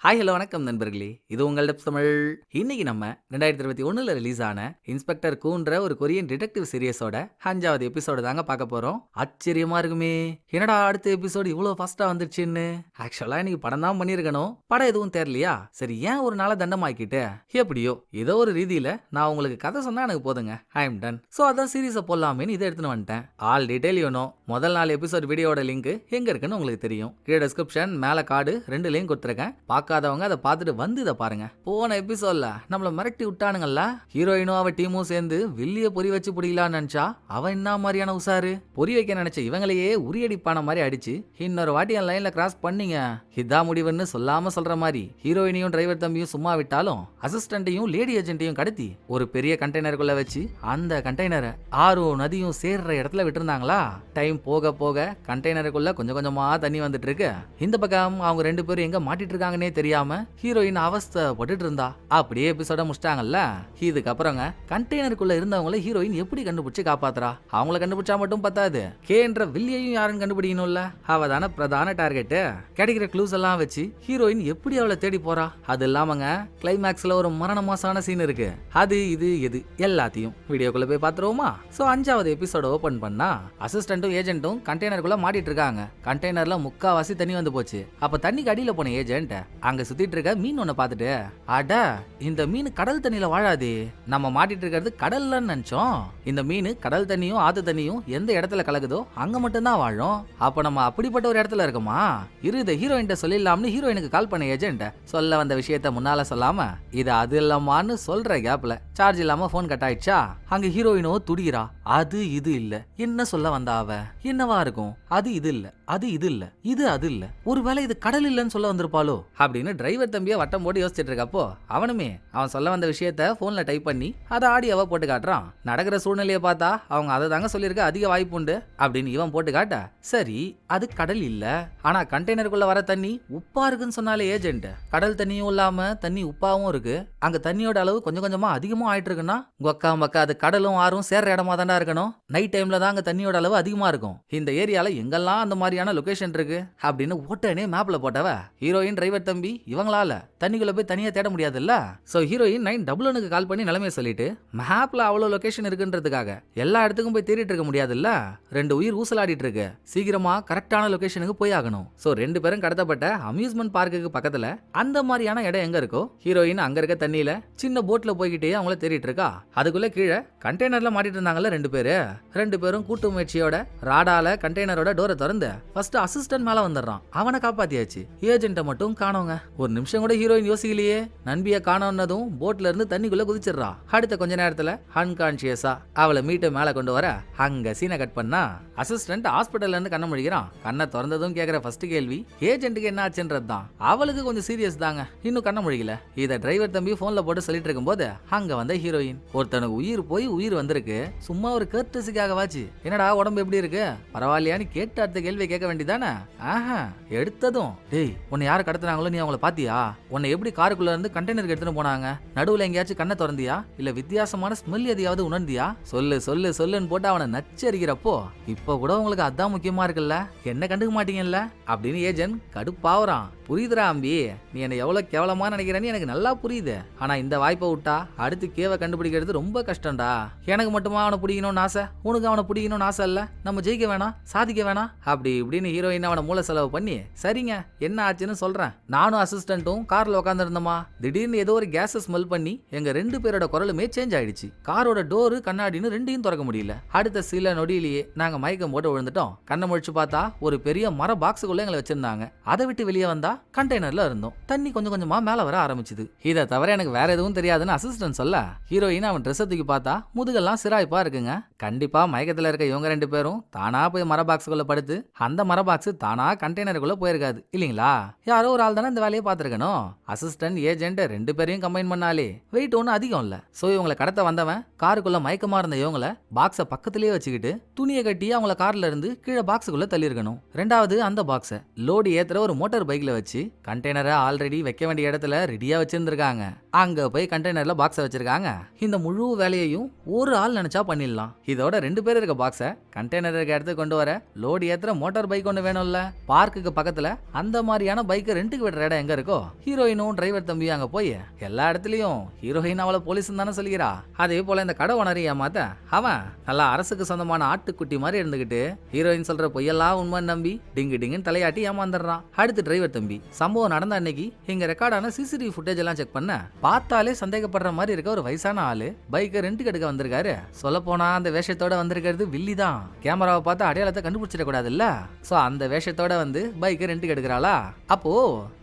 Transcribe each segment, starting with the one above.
Hi hello வணக்கம் நண்பர்களே. இது உங்கள் டெப்ஸ் தமிழ். இன்னைக்கு நம்ம 2021ல ரிலீஸ் ஆன இன்ஸ்பெக்டர் கூன்ற ஒரு கொரியன் டிடெக்டிவ் சீரியஸோட 5வது எபிசோடு தாங்க பார்க்க போறோம். ஆச்சரியமா இருக்குமே, என்னடா அடுத்த எபிசோடு இவ்வளோ ஃபாஸ்டா வந்துருச்சுன்னு. ஆக்சுவலா இன்னைக்கு படம் தான் பண்ணியிருக்கணும், படம் எதுவும் தெரியலையா, சரி ஏன் ஒரு நாளை தண்டமாக்கிட்டு. எப்படியோ ஏதோ ஒரு ரீதியில நான் உங்களுக்கு கதை சொன்னா எனக்கு போதுங்க, ஐ எம் டன். ஸோ அதான் சீரியஸை போடலாமேன்னு இதை எடுத்துன்னு வந்துட்டேன். ஆல் டீடைல் முதல் 4 எபிசோட் வீடியோட லிங்க் எங்க இருக்குன்னு உங்களுக்கு தெரியும். கீழே டிஸ்கிரிப்ஷன் மேல கார்டு 2 லிங்க் கொடுத்துருக்கேன். பார்க்காதவங்க அதை பார்த்துட்டு வந்து இதை பாருங்க. போன எபிசோட்ல நம்மள மிரட்டி விட்டானுங்கல்ல, ஹீரோயினும் அவ டீமும் சேர்ந்து வில்லிய பொறி வச்சு பிடிக்கலான்னு நினைச்சா அவன் என்ன மாதிரியான உசாரு. பொறி வைக்க நினைச்ச இவங்களையே உரியடிப்பான மாதிரி அடிச்சு இன்னொரு வாட்டி என் லைன்ல கிராஸ் பண்ணீங்க, இதா முடிவுன்னு சொல்லாம சொல்ற மாதிரி ஹீரோயினையும் டிரைவர் தம்பியும் சும்மா விட்டாலும் அசிஸ்டன்ட்டையும் லேடி ஏஜென்ட்டையும் கடத்தி ஒரு பெரிய கண்டெய்னருக்குள்ள வச்சு அந்த கண்டெய்னரை ஆறும் நதியும் சேர்ற இடத்துல விட்டுருந்தாங்களா. டைம் போக போக கண்டெய்னருக்குள்ள கொஞ்சம் கொஞ்சமா தண்ணி வந்துட்டு இருக்கு. இந்த பக்கம் அவங்க 2 பேரும் எங்க மாட்டிட்டு இருக்காங்கன்னே தெரியாம ஹீரோயின் அவஸ்தைப்பட்டு இருந்தா. அப்படியே எபிசோட முடிச்சிட்டாங்கல்ல. இதுக்கப்புறங்க கண்டெய்னருக்குள்ள இருந்தவங்கள ஹீரோயின் எப்படி கண்டுபிடிச்சு காப்பாத்துறா. அவங்கள கண்டுபிடிச்சா மட்டும் பத்தாது, கேன்ற வில்லியையும் யாருன்னு கண்டுபிடிக்கணும்ல. அவ தானே பிரதான டார்கெட். கிடைக்கிற க்ளூஸ் எல்லாம் வச்சு ஹீரோயின் எப்படி அவளை தேடி போறா. அது இல்லாமங்க கிளைமேக்ஸ்ல ஒரு மரண மாசான சீன் இருக்கு. அது இது எது எல்லாத்தையும் வீடியோக்குள்ள போய் பாத்துருவோமா. சோ 5வது எபிசோட ஓபன் பண்ணா அசிஸ்டன்ட்டும் ஏஜென்ட்டும் கண்டெய்னருக்குள்ள மாட்டிட்டு இருக்காங்க. கண்டெய்னர்ல முக்காவாசி தண்ணி வந்து போச்சு. அப்ப தண்ணிக்கு அடியில போன ஏஜென்ட் அங்க சுத்திட்டு இருக்க மீன் ஒண்ணு பாத்துட்டு, அட இந்த மீன் கடல் தண்ணியில வாழாதே, நம்ம மாட்டிட்டு இருக்கிறது கடல்லன்னு நினைச்சோம். இந்த மீன் கடல் தண்ணியும் ஆத்து தண்ணியும் எந்த இடத்துல கலக்குதோ அங்க மட்டும் தான் வாழும். அப்ப நம்ம அப்படிப்பட்ட ஒரு இடத்துல இருக்கோமா. இத ஹீரோயின்ட்ட சொல்லிடலாம்னு ஹீரோயினுக்கு கால் பண்ண ஏஜென்ட் சொல்ல வந்த விஷயத்த முன்னால சொல்லாம இது அது இல்லாமான்னு சொல்ற கேப்ல சார்ஜ் இல்லாம போன் கட் ஆயிடுச்சா. அங்க ஹீரோயினோ துடிக்கிறா. அது இது இல்ல, என்ன சொல்ல வந்தா அவ, என்னவா இருக்கும், அது இது இல்ல, அது இது இல்ல, இது அது இல்ல, ஒருவேளை இது கடல் இல்லன்னு சொல்ல வந்திருப்பாளோ அப்படின்னு டிரைவர் தம்பிய வட்டம் போட்டு யோசிச்சுட்டு இருக்கப்போ அவனுமே அவன் சொல்ல வந்த விஷயத்த போன்ல டைப் பண்ணி அதை ஆடியோவா போட்டு காட்டுறான். நடக்கிற சூழ்நிலையை பார்த்தா அவங்க அதை தாங்க சொல்லியிருக்க, அதிக வாய்ப்பு உண்டு அப்படின்னு இவன் போட்டு காட்ட. சரி அது கடல் இல்ல, ஆனா கண்டெய்னருக்குள்ள வர தண்ணி உப்பா இருக்குன்னு சொன்னாலே ஏஜென்ட், கடல் தண்ணியும் இல்லாம தண்ணி உப்பாவும் இருக்கு, அங்க தண்ணியோட அளவு கொஞ்சம் கொஞ்சமா அதிகமா ஆயிட்டு இருக்குன்னா கொக்கா மக்கா அது கடலும் ஆறும் சேர்ற இடமா தாண்டா இருக்கணும். நைட் டைம்ல தான் அங்க தண்ணியோட அளவு அதிகமா இருக்கும். இந்த ஏரியால எங்கெல்லாம் அந்த மாதிரியான லொகேஷன் இருக்கு அப்படின்னு ஓட்டனே மேப்ல போட்டவ ஹீரோயின் டிரைவர் தம்பி இவங்களால தண்ணிக்குள்ள போய் தனியா தேட முடியாதுல்ல. சோ ஹீரோயின் 911க்கு கால் பண்ணி நிலைமையை சொல்லிட்டு மேப்ல அவ்வளவு லொகேஷன் இருக்குன்றதுக்காக எல்லா இடத்துக்கும் போய் தேடிட்டு இருக்க முடியாதுல்ல. 2 உயிர் ஊசலாடிட்டு இருக்கு, சீக்கிரமா கரெக்டான லொகேஷனுக்கு போய் ஆகணும். சோ 2 பேரும் கடத்தப்பட்ட அம்யூஸ்மெண்ட் பார்க்குக்கு பக்கத்துல அந்த மாதிரியான இடம் எங்க இருக்கோ ஹீரோயின் அங்க இருக்க தண்ணியில சின்ன போட்ல போய்கிட்டே அவங்கள தேடிட்டு இருக்கா. அதுக்குள்ள கீழே கண்டெய்னர்ல மாட்டிட்டு இருந்தாங்கல்ல 2 பேரும் கூட்டு முயற்சியோட ராடால கண்டெய்னரோட டோரை திறந்து ஃபர்ஸ்ட் அசிஸ்டன்ட் மேல வந்துடுறான். அவனை காப்பாத்தியாச்சு, ஏஜென்ட்டை மட்டும் காணோங்க. ஒரு நிமிஷம் கூட ஹீரோயின் யோசிக்கலையே. நண்பிய காணோன்னதும் போட்ல இருந்து தண்ணிக்குள்ள குதிச்சிடுறா. அடுத்த கொஞ்ச நேரத்துல அன்கான்சியஸா அவளை மீட்டு மேல கொண்டு வர அங்க சீனை கட் பண்ணா அசிஸ்டன்ட் ஹாஸ்பிட்டல்ல இருந்து கண்ண முடிக்கிறான். கண்ணை திறந்ததும் கேக்குற ஃபர்ஸ்ட் கேள்வி ஏஜென்ட்டுக்கு என்ன ஆச்சுன்றது தான். அவளுக்கு கொஞ்சம் சீரியஸ் தாங்க, இன்னும் கண்ண முடிக்கல. இத டிரைவர் தம்பி போன்ல போட்டு சொல்லிட்டு இருக்கும் போது அங்க வந்த ஹீரோயின், ஒருத்தனுக்கு உயிர் போய் உயிர் வந்திருக்கு, சும்மா ஒரு கர்டசிக்காக வாச்சு, என்னடா உடம்பு எப்படி இருக்கு பரவாயில்லையான்னு கேட்டு அடுத்த கேள்வி கேட்க வேண்டியதானே. ஆஹா எடுத்ததும், டேய் உன்னை யாரு கடத்துனாங்களோ நீ அவங்கள பாத்தியா, உன்னை எப்படி காருக்குள்ள இருந்து கண்டெய்னருக்கு எடுத்துட்டு போனாங்க, நடுவுல எங்கேயாச்சும் கண்ணை திறந்தியா, இல்ல வித்தியாசமான ஸ்மெல் எதையாவது உணர்ந்தியா, சொல்லு சொல்லு சொல்லுன்னு போட்டு அவனை நச்சரிக்கிறப்போ இப்ப கூட உங்களுக்கு அதான் முக்கியமா இருக்குல்ல, என்ன கண்டுக்க மாட்டீங்கல்ல அப்படின்னு ஏஜென்ட் கடுப்பாவறான். புரியுதுரா அம்பி, நீ என்ன எவ்வளவு கேவலமா நினைக்கிறேன்னு எனக்கு நல்லா புரியுது. ஆனா இந்த வாய்ப்பை விட்டா அடுத்து கேவை கண்டுபிடிக்கிறது ரொம்ப கஷ்டம்டா. எனக்கு மட்டுமா அவனை பிடிக்கணும்னு ஆசை, உனக்கு அவனை பிடிக்கணும்னு ஆசை இல்ல, நம்ம ஜெயிக்க வேணாம் சாதிக்க வேணாம் அப்படி இப்படின்னு ஹீரோயின் அவனை மூளை செலவு பண்ணி சரிங்க என்ன ஆச்சுன்னு சொல்றேன். நானும் அசிஸ்டன்ட்டும் கார்ல உட்காந்து இருந்தோமா, திடீர்னு ஏதோ ஒரு கேஸ் ஸ்மெல் பண்ணி எங்க 2 பேரோட குரலுமே சேஞ்ச் ஆயிடுச்சு. காரோட டோரு கண்ணாடின்னு 2யும் திறக்க முடியல. அடுத்த சில நொடியிலேயே நாங்க மயக்கம் போட்டு விழுந்துட்டோம். கண்ணை முழிச்சு பார்த்தா ஒரு பெரிய மர பாக்ஸுக்குள்ள எங்களை வச்சிருந்தாங்க. அதை விட்டு வெளியே வந்தா கண்டெய்னர்ல இருந்தோம். தண்ணி கொஞ்சம் கொஞ்சமா மேல வர ஆரம்பிச்சுது. இதை தவிர எனக்கு வேற எதுவும் தெரியாதுன்னு அசிஸ்டன்ட் சொல்ல ஹீரோயின் அவன் ட்ரெஸ் தூக்கி பார்த்தா முதுகெல்லாம் சிராய்ப்பா இருக்குங்க. கண்டிப்பா மயக்கத்துல இருக்க இவங்க 2 பேரும் தானா போய் மர பாக்ஸுக்குள்ள படுத்து அந்த மர பாக்ஸ் தானா கண்டெய்னருக்குள்ள போயிருக்காது இல்லீங்களா. யாரோ ஒரு ஆள் தானே இந்த வேலையை பார்த்திருக்கணும். அசிஸ்டன்ட் ஏஜென்ட் 2 பேரையும் கம்பைன் பண்ணாலே வெயிட் ஒன்னும் அதிகம் இல்ல. சோ இவங்களை கடத்த வந்தவன் காருக்குள்ள மயக்கமா இருந்த இவங்கள பாக்ஸ பக்கத்திலேயே வச்சுக்கிட்டு துணியை கட்டி அவங்கள கார்ல இருந்து கீழே பாக்ஸுக்குள்ள தள்ளி இருக்கணும். 2வது அந்த பாக்ஸ லோடு ஏத்துற ஒரு மோட்டார் பைக்ல வச்சு கண்டெய்னரை ஆல்ரெடி வைக்க வேண்டிய இடத்துல ரெடியா வச்சிருந்திருக்காங்க. அங்க போய் கண்டெய்னர்ல பாக்ஸ வச்சிருக்காங்க. இந்த முழு வேலையையும் ஒரு ஆள் நினைச்சா பண்ணிடலாம். இதோட 2 பேர் இருக்க பாக்ஸ கண்டெய்னர் இருக்க இடத்துக்கு கொண்டு வர லோடு ஏத்துற மோட்டார் பைக் ஒன்று வேணும்ல. பார்க்குக்கு பக்கத்துல அந்த மாதிரியான பைக்கை ரெண்டுக்கு விடுற இடம் எங்க இருக்கோ ஹீரோயினும் டிரைவர் தம்பியும் அங்க போய் எல்லா இடத்துலயும் ஹீரோயின் அவளை போலீஸ் தானே சொல்லிக்கிறா. அதே போல இந்த கடை ஓனரை ஏமாத்த அவன் நல்லா அரசுக்கு சொந்தமான ஆட்டுக்குட்டி மாதிரி இருந்துகிட்டு ஹீரோயின் சொல்ற பொய்யெல்லாம் உண்மை நம்பி டிங்கு டிங்குன்னு தலையாட்டி ஏமாந்துடுறான். அடுத்து டிரைவர் தம்பி சம்பவம் நடந்த அன்னைக்கு இங்க ரெக்கார்டான சிசிடிவி ஃபுட்டேஜ் எல்லாம் செக் பண்ண பார்த்தாலே சந்தேகப்படுற மாதிரி இருக்க ஒரு வயசான ஆளு பைக்கை ரெண்டுக்கு எடுக்க வந்திருக்காரு. சொல்ல போனா அந்த வேஷத்தோட வந்திருக்கிறது வில்லி தான். கேமராவை பார்த்து அடையாளத்தை கண்டுபிடிச்சிட கூடாதுல்ல. சோ அந்த வேஷத்தோட வந்து பைக்கை ரெண்டுக்கு எடுக்கிறாளா. அப்போ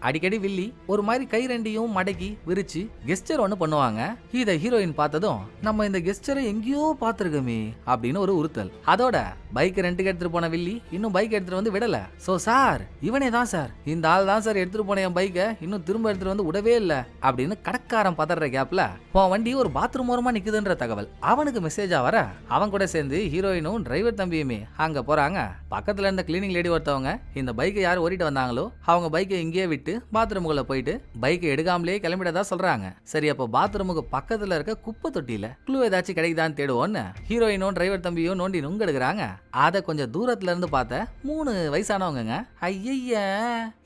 அடிக்கடி வில்லி ஒரு மாதிரி கை ரெண்டையும் மடக்கி விரிச்சு கெஸ்டர் ஒன்னு பண்ணுவாங்க. இத ஹீரோயின் பார்த்ததும் நம்ம இந்த கெஸ்டரை எங்கேயோ பார்த்திருக்கோமே அப்படின்னு ஒரு உறுத்தல். அதோட பைக் ரெண்டுக்கு எடுத்துட்டு போன வில்லி இன்னும் பைக் எடுத்துட்டு வந்து விடல. சோ சார் இவனே தான் சார், இந்த ஆள் தான் சார் எடுத்துட்டு போன என் பைக்கை இன்னும் திரும்ப எடுத்துட்டு வந்து விடவே இல்ல அப்படின்னு கடற்காரன் பதற கேப்ல உன் வண்டி ஒரு பாத்ரூம் ஓரமா நிக்குதுன்ற தகவல் அவனுக்கு மெசேஜா வர அவன் கூட சேர்ந்து ஹீரோயினும் டிரைவர் தம்பியுமே அங்க போறாங்க. பக்கத்துல இருந்த கிளீனிங் லேடி ஒருத்தவங்க இந்த பைக்கை யார் ஓட்டிட்டு வந்தாங்களோ அவங்க பைக்கை இங்கேயே விட்டு பாத்ரூமுக்குள்ள போயிட்டு பைக்கை எடுக்காமலே கிளம்பிடதா சொல்றாங்க. சரி அப்போ பாத்ரூமுக்கு பக்கத்துல இருக்க குப்பை தொட்டியில க்ளூ ஏதாச்சும் கிடைக்குதான்னு தேடுவோன்னு ஹீரோயினும் டிரைவர் தம்பியும் நோண்டி நுங்க எடுக்கிறாங்க. அத கொஞ்சம் தூரத்துல இருந்து பார்த்த 3 வயசானவங்க ஐய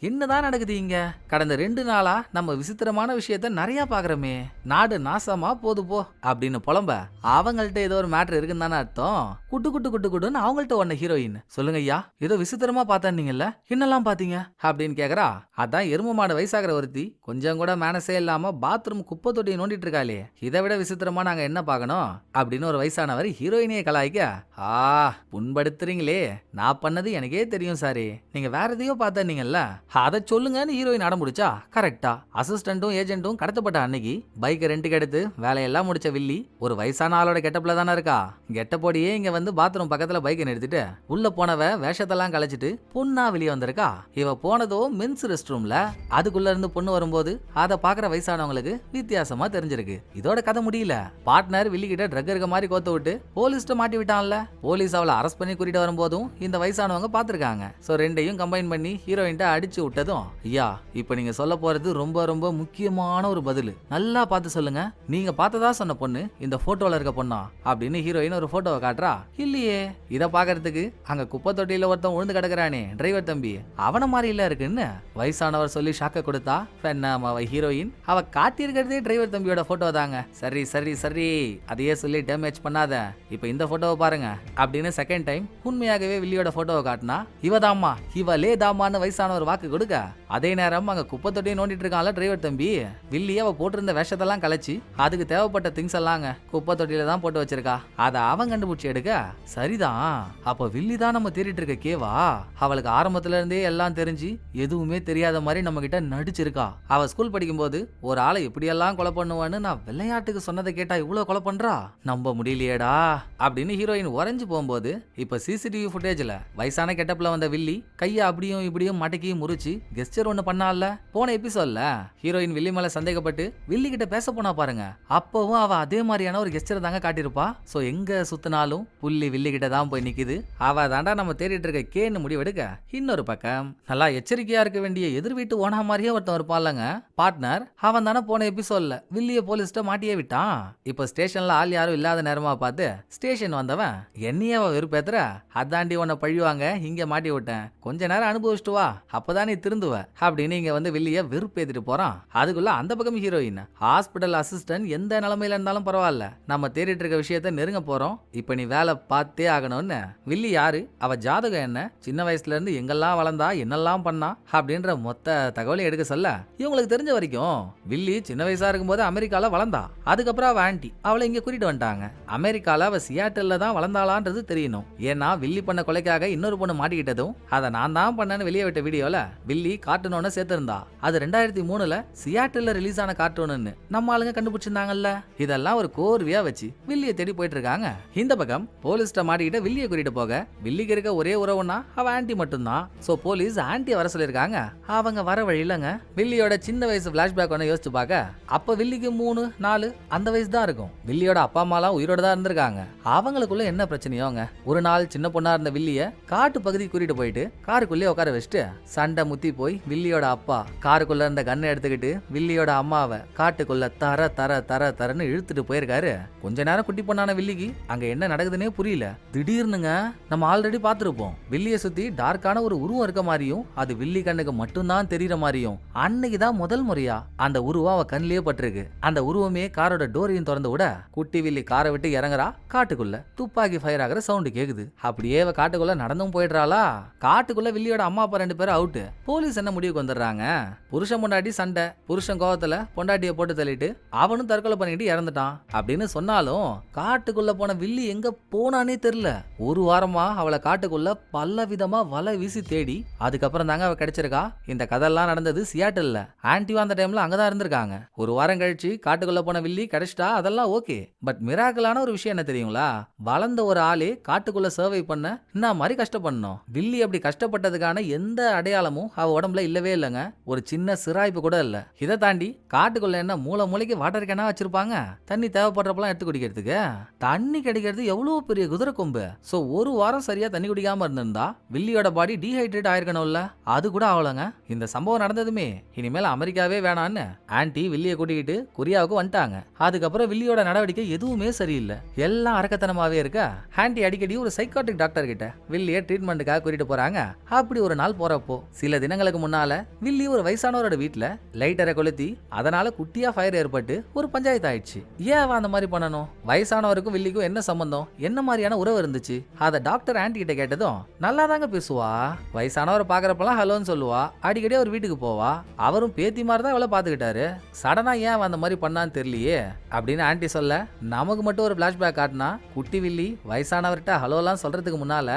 என்னதான் நடக்குது இங்க, கடந்த 2 நாளா நம்ம விசித்திரமான விஷயத்த நிறைய பாக்குறோமே, நாடு நாசமா போது போ அப்படின்னு புலம்ப அவங்கள்ட்ட ஏதோ ஒரு மேட்டர் இருக்குன்னு தானே அர்த்தம். குட்டு குட்டு குட்டு குட்டுன்னு அவங்கள்ட்ட ஒன்ன ஹீரோயின் சொல்லுங்க ஐயா ஏதோ விசித்திரமா பார்த்தீங்கல்ல, என்னெல்லாம் பாத்தீங்க அப்படின்னு கேக்குறா. அதான் எரும மாடு வயசாகிற ஒருத்தி கொஞ்சம் கூட மேனஸே இல்லாம பாத்ரூம் குப்பை தொட்டியை நோண்டிட்டு இருக்காளே, இதை விட விசித்திரமா நாங்க என்ன பார்க்கணும் அப்படின்னு ஒரு வயசானவர் ஹீரோயினியை கலாய்க்க, புண்படுத்துறீங்களே, நான் பண்ணது எனக்கே தெரியும் சாரி, நீங்க வேற எதையோ பார்த்தீங்கல்ல அதை சொல்லுங்கன்னு ஹீரோயின் அடம் முடிச்சா. கரெக்டா அசிஸ்டன்ட்டும் ஏஜென்ட்டும் கடத்தப்பட்ட அன்னைக்கு பைக்கை ரெண்டுக்கு எடுத்து வேலையெல்லாம் முடிச்ச வில்லி ஒரு வயசான ஆளோட கெட்டப்ல தானே இருக்கா. கெட்டப்போடியே இங்க வந்து பாத்ரூம் பக்கத்துல பைக்கை நிறுத்திட்டு உள்ள போனவ வேஷத்தெல்லாம் கலைச்சிட்டு பொண்ணா வெளியே வந்திருக்கா. இவ போனதோ மென்ஸ் ரெஸ்ட் ரூம்ல, அதுக்குள்ள இருந்து பொண்ணு வரும்போது அதை பாக்குற வயசானவங்களுக்கு வித்தியாசமா தெரிஞ்சிருக்கு. இதோட கதை முடியல. பார்ட்னர் வில்லி கிட்ட ட்ரக் இருக்க மாதிரி கோத்து விட்டு போலீஸ்ட மாட்டி விட்டான்ல. போலீஸ் அவளை அரெஸ்ட் பண்ணி கூட்டிட்டு வரும்போதும் இந்த வயசானவங்க பாத்துருக்காங்க. சோ ரெண்டையும் கம்பைன் பண்ணி ஹீரோயின்ட்ட அடிச்சு விட்டதும், ஐயா இப்ப நீங்க சொல்ல போறது ரொம்ப ரொம்ப முக்கியமான ஒரு பதில், நல்லா பார்த்து சொல்லுங்க, நீங்க பார்த்ததா சொன்ன பொண்ணு இந்த போட்டோல இருக்க பொண்ணா அப்படின்னு ஹீரோயின் ஒரு போட்டோவை காட்டுறா. இல்லையே, இத பாக்குறதுக்கு அங்க குப்பை தொட்டியில ஒருத்தன் உழுந்து கிடக்குறானே டிரைவர் தம்பி அவன மாதிரி இல்ல இருக்குன்னு வயசானவர் சொல்லி ஷாக்க கொடுத்தா. ஹீரோயின் அவ காட்டியிருக்கிறதே டிரைவர் தம்பியோட போட்டோ தாங்க. சரி சரி சரி அதையே சொல்லி டேமேஜ் பண்ணாத, இப்ப இந்த போட்டோவை பாருங்க அப்படின்னு செகண்ட் டைம் உண்மையாகவே வில்லியோட போட்டோவை காட்டினா. இவதாமா இவளே தாமான்னு வயசானவர் வாக்கு கொடுக்க, அதே நேரம் அங்க குப்பை தொட்டியை நோண்டிட்டு இருக்கான்ல டிரைவர் தம்பி. வில்லி அவ போட்டிருந்த வேஷத்தெல்லாம் கலைச்சு அதுக்கு தேவைப்பட்ட திங்ஸ் எல்லாங்க குப்பை தொட்டியில தான் போட்டு வச்சிருக்கா. அதை அவன் கண்டுபிடிச்சு எடுக்க, சரிதான் அப்ப வில்லி தான் நம்ம தேடிட்டு இருக்க கேவா. அவளுக்கு ஆரம்பத்துல இருந்தே எல்லாம் தெரிஞ்சு எதுவுமே தெரியாத மாதிரி நம்ம கிட்ட நடிச்சிருக்கா. அவ ஸ்கூல் படிக்கும் போது ஒரு ஆளை எப்படியெல்லாம் கொலை பண்ணுவான்னு நான் விளையாட்டுக்கு சொன்னதை கேட்டா இவ்வளவு கொலை பண்றா, நம்ப முடியலையேடா அப்படின்னு ஹீரோயின் உறைஞ்சு போகும்போது இப்ப சிசிடிவி ஃபுட்டேஜ்ல வயசான கெட்டப்ல வந்த வில்லி கைய அப்படியும் இப்படியும் மடக்கி முறிச்சு கெஸ்டர் ஒண்ணு பண்ணால. போன எபிசோட்ல ஹீரோயின் வில்லி மேல சந்தேகப்பட்டு வில்லி கிட்ட பேச போனா பாருங்க, அப்பவும் அவ அதே மாதிரியான ஒரு கெஸ்டர் தாங்க காட்டியிருப்பா. சோ எங்க சுத்தினாலும் புள்ளி வில்லி கிட்ட தான் போய் நிக்குது. அவ தாண்டா நம்ம தேடிட்டு இருக்க கேன்னு முடிவெடுக்க, இன்னொரு பக்கம் நல்லா எச்சரிக்கையா இருக்க வேண்டிய எதிர் வீட்டு ஓனா மாதிரியே ஒருத்தன் இருப்பான்லங்க பார்ட்னர், அவன் தானே போன எபிசோட்ல வில்லிய போலீஸ்ட மாட்டியே விட்டான். இப்ப ஸ்டேஷன்ல ஆள் யாரும் இல்லாத நேரமா பார்த்து ஸ்டேஷன் வந்தவன் என்னையே வெறுப்பேத்துற, அதாண்டி உன்னை பழிவாங்க இங்க மாட்டி விட்டேன், கொஞ்ச நேரம் அனுபவிச்சுட்டு வா அப்பதான் நீ திருந்துவ அப்படின்னு இங்க வந்து வில்லிய வெறுப்பேத்திட்டு போறான். அதுக்குள்ள அந்த பக்கம் ஹீரோயின் ஹாஸ்பிட்டல் அசிஸ்டன்ட் எந்த நிலைமையில இருந்தாலும் பரவாயில்ல, நம்ம தேடிட்டு இருக்க விஷயத்த நெருங்க போறோம், இப்ப நீ வேலை பார்த்தே ஆகணும்னு. வில்லி யாரு, அவ ஜாதகம் என்ன, சின்ன வயசுல இருந்து எங்கெல்லாம் வளர்ந்தா என்னெல்லாம் பண்ணா அப்படின்ற மொத்த தகவலை எடுக்க சொல்ல, இவங்களுக்கு தெரிஞ்ச வரைக்கும் வில்லி சின்ன வயசா இருக்கும்போது அமெரிக்கால வளர்ந்தா. அதுக்கப்புறம் அவ ஆன்டி அவளை இங்க கூட்டிட்டு வந்துட்டாங்க. அமெரிக்கால அவ சியாட்டில்ல தான் வளர்ந்தாளான்றது தெரியணும். ஏன்னா வில்லி பண்ண கொலைக்காக இன்னொரு பொண்ணு மாட்டிக்கிட்டதும் அதை நான் தான் பண்ணேன்னு வெளியே விட்ட வீடியோல வில்லி கார்ட்டூன் ஒன்னு சேர்த்திருந்தா. அது 2003ல சியாட்டில்ல ரிலீஸ் ஆன கார்ட்டூன்னு நம்ம ஆளுங்க கண்டுபிடிச்சிருந்தாங்கல்ல. இதெல்லாம் ஒரு கோர்வையா வச்சு வில்லிய தேடி போயிட்டு இருக்காங்க. இந்த பக்கம் போலீஸ்ட மாட்டிக்கிட்ட வில்லிய கூட்டிட்டு போக வில்லிக்கு இருக்க ஒரே உறவுனா அவ ஆன்டி மட்டும்தான். சோ போலீஸ் ஆன்டி வர சொல்லிருக்காங்க. அவங்க வர வழியிலங்க வில்லியோட சின்ன வயசு பிளாஷ்பேக் ஒன்னு யோசிச்சு பார்க்க, அப்ப வில்லிக்கு 3, 4 அந்த வயசு தான் இருக்கும். வில்லியோட அப்பா அம்மாலாம் உயிரோட தான் இருந்திருக்காங்க. அவங்களுக்குள்ள என்ன பிரச்சனையோங்க, ஒரு நாள் சின்ன பொண்ணா இருந்த வில்லிய காட்டு பகுதி கூட்டிட்டு போயிட்டு காருக்குள்ளே உட்கார வச்சுட்டு சண்டை முத்தி போய் வில்லியோட அப்பா காருக்குள்ள இருந்த கண்ணை எடுத்துக்கிட்டு வில்லியோட அம்மாவை வில்லியாவை காட்டுக்குள்ள தர தர தர தரன்னு இழுத்துட்டு போயிருக்காரு. கொஞ்ச நேரம் குட்டி பொண்ணான வில்லிக்கு அங்க என்ன நடக்குதுன்னே புரியல. திடீர்னுங்க நம்ம ஆல்ரெடி பார்த்திருப்போம், வில்லிய சுத்தி டார்க்கான ஒரு உருவம் இருக்க மாதிரியும் அது வில்லி கண்ணுக்கு மட்டும்தான் தெரியற மாதிரியும் அன்னைக்குதான் முதல் முறையா அந்த உருவம் அவ கண்ணிலேயே பட்டிருக்கு. அந்த உருவமே காரோட டோரையும் திறந்து விட குட்டி வில்லி காரை விட்டு இறங்குறா. காட்டுக்குள்ள துப்பாக்கி ஃபயர் ஆகிற சவுண்டு கேக்குது. அப்படியே அவ காட்டுக்குள்ள நடந்தும் போயிடுறாளா. காட்டுக்குள்ள வில்லியோட அம்மா அப்பா 2 பேரும் அவுட்டு. போலீஸ் என்ன முடிவுக்கு வந்துடுறாங்க, புருஷன் பொண்டாட்டி சண்டை, புருஷன் கோவத்துல பொண்டாட்டியை போட்டு தள்ளிட்டு அவனும் தற்கொலை பண்ணிட்டு இறந்துட்டான் அப்படின்னு சொன்னாலும் காட்டுக்குள்ள போன வில்லி எங்க போனானே தெரியல. ஒரு வாரமா அவளை காட்டுக்குள்ள பல விதமா வலை வீசி தேடி அதுக்கப்புறம் தாங்க அவ கிடைச்சிருக்கா. இந்த கதெல்லாம் நடந்தது சியாட்டில்ல. ஆன்டிவா அந்த டைம்ல அங்கதான் இருந்திருக்காங்க. ஒரு வாரம் கழிச்சு காட்டுக்குள்ள போன வில்லி கிடைச்சிட்டா, அதெல்லாம் ஓகே. பட் மிராக்கலான ஒரு விஷயம் என்ன தெரியுங்களா, வளர்ந்த ஒரு ஆளே காட்டுக்குள்ள சர்வை பண்ண என்ன மாதிரி கஷ்டப்படணும். வில்லி அப்படி கஷ்டப்பட்டதுக்கான எந்த அடையாளமும் அவ உடம்புல இல்லவே இல்லைங்க. ஒரு சின்ன சிராய்ப்பு கூட இல்ல. இதை தாண்டி காட்டுக்குள்ள என்ன மூளை மூளைக்கு வாட்டர் கேனா வச்சிருப்பாங்க, தண்ணி தேவைப்படுறப்பெல்லாம் எடுத்து குடிக்கிறதுக்கு. தண்ணி கிடைக்கிறது எவ்வளவு பெரிய குதிரை கொம்பு. சோ ஒரு வாரம் சரியா தண்ணி குடிக்காம இருந்திருந்தா வில்லியோட பாடி டீஹைட்ரேட் ஆயிருக்கணும்ல, அது கூட ஆகலங்க. இந்த சம்பவம் நடந்ததுமே இனிமேல் அமெரிக்காவே வேணான்னு ஆன்டி வில்லியை கூட்டிக்கிட்டு கொரியாவுக்கு வந்துட்டாங்க. அதுக்கப்புறம் வில்லியோட நடவடிக்கை எதுவுமே சரியில்லை, எல்லாம் அரக்கத்தனமாவே இருக்க ஆன்டி அடிக்கடி ஒரு சைக்காட்ரிக் டாக்டர் கிட்ட வில்லியை ட்ரீட்மெண்ட்டுக்காக கூட்டிட்டு போறாங்க. அப்படி ஒரு நாள் போறப்போ சில தினங்களுக்கு முன்னால வில்லி ஒரு வயசானவரோட வீட்டுல லைட்டரை கொளுத்தி அதனால குட்டியா ஃபயர் ஏற்பட்டு ஒரு பஞ்சாயத்து ஆயிடுச்சு. ஏன் அந்த மாதிரி பண்ணணும், வயசானவருக்கும் வில்லிக்கும் என்ன சம்பந்தம், என்ன மாதிரியான உறவு இருந்துச்சு? அத டாக்டர் ஆன்டி கிட்ட கேட்டதும் நல்லா தாங்க பேசுவா, வயசானவரை பாக்குறப்பெல்லாம் ஹலோன்னு சொல்லுவா, அடிக்கடி அவர் வீட்டுக்கு போவா, அவரும் பேத்தி மாதிரி தான் இவளை பாத்துக்கிட்டாரு, சடனா ஏன் அந்த மாதிரி பண்ணான்னு தெரியலையே அப்படின்னு ஆன்டி சொல்ல நமக்கு மட்டும் ஒரு பிளாஷ்பேக் காட்டினா குட்டி வில்லி வயசானவர்கிட்ட ஹலோலாம் சொல்றதுக்கு முன்னால